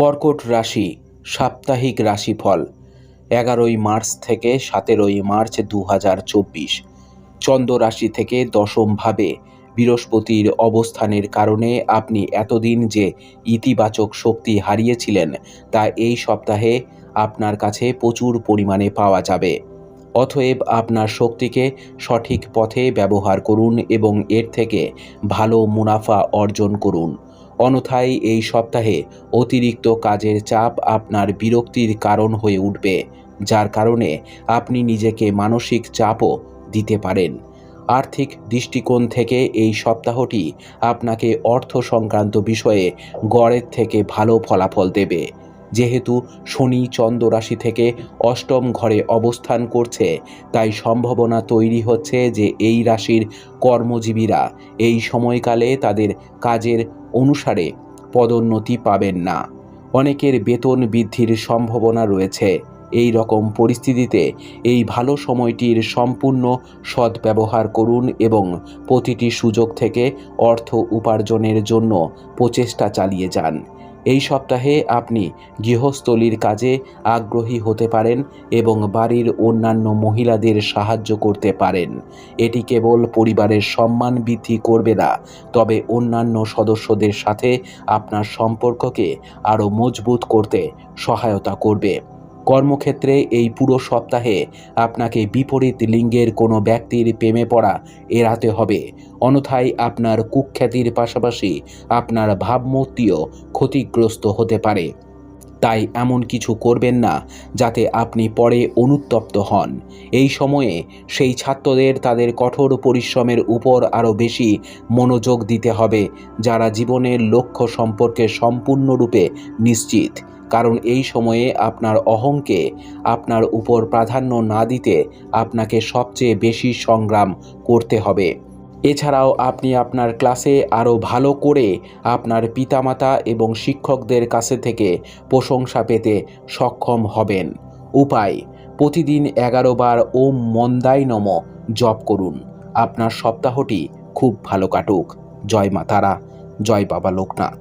কর্কট রাশি সাপ্তাহিক রাশিফল ১১ই মার্চ থেকে ১৭ই মার্চ ২০২৪। চন্দ্র রাশি থেকে দশমভাবে বৃহস্পতির অবস্থানের কারণে আপনি এতদিন যে ইতিবাচক শক্তি হারিয়েছিলেন তা এই সপ্তাহে আপনার কাছে প্রচুর পরিমাণে পাওয়া যাবে। অতএব আপনার শক্তিকে সঠিক পথে ব্যবহার করুন এবং এর থেকে ভালো মুনাফা অর্জন করুন। অন্যথায় এই সপ্তাহে অতিরিক্ত কাজের চাপ আপনার বিরক্তির কারণ হয়ে উঠবে, যার কারণে আপনি নিজেকে মানসিক চাপও দিতে পারেন। আর্থিক দৃষ্টিকোণ থেকে এই সপ্তাহটি আপনাকে অর্থ সংক্রান্ত বিষয়ে গড়ের থেকে ভালো ফলাফল দেবে। যেহেতু শনি চন্দ্র রাশি থেকে অষ্টম ঘরে অবস্থান করছে, তাই সম্ভাবনা তৈরি হচ্ছে যে এই রাশির কর্মজীবীরা এই সময়কালে তাদের কাজের অনুসারে পদোন্নতি পাবেন না। অনেকের বেতন বৃদ্ধির সম্ভাবনা রয়েছে। এই রকম পরিস্থিতিতে এই ভালো সময়টির সম্পূর্ণ সদ্ব্যবহার করুন এবং প্রতিটি সুযোগ থেকে অর্থ উপার্জনের জন্য প্রচেষ্টা চালিয়ে যান। এই সপ্তাহে আপনি গৃহস্থলীর কাজে আগ্রহী হতে পারেন এবং বাড়ির অন্যান্য মহিলাদের সাহায্য করতে পারেন। এটি কেবল পরিবারের সম্মান বৃদ্ধি করবে না, তবে অন্যান্য সদস্যদের সাথে আপনার সম্পর্ককে আরও মজবুত করতে সহায়তা করবে। কর্মক্ষেত্রে এই পুরো সপ্তাহে আপনাকে বিপরীত লিঙ্গের কোনো ব্যক্তির প্রেমে পড়া এড়াতে হবে, অন্যথায় আপনার কুখ্যাতির পাশাপাশি আপনার ভাবমূর্তিও ক্ষতিগ্রস্ত হতে পারে। তাই এমন কিছু করবেন না যাতে আপনি পরে অনুতপ্ত হন। এই সময়ে সেই ছাত্রদের তাদের কঠোর পরিশ্রমের উপর আরও বেশি মনোযোগ দিতে হবে যারা জীবনের লক্ষ্য সম্পর্কে সম্পূর্ণরূপে নিশ্চিত, কারণ এই সময়ে আপনার অহংকে আপনার উপর প্রাধান্য না দিতে আপনাকে সবচেয়ে বেশি সংগ্রাম করতে হবে। এছাড়াও আপনি আপনার ক্লাসে আরও ভালো করে আপনার পিতামাতা এবং শিক্ষকদের কাছে থেকে প্রশংসা পেতে সক্ষম হবেন। উপায়: প্রতিদিন ১১ বার ওম মন্দায় নমঃ জপ করুন। আপনার সপ্তাহটি খুব ভালো কাটুক। জয় মা তারা, জয় বাবা লোকনাথ।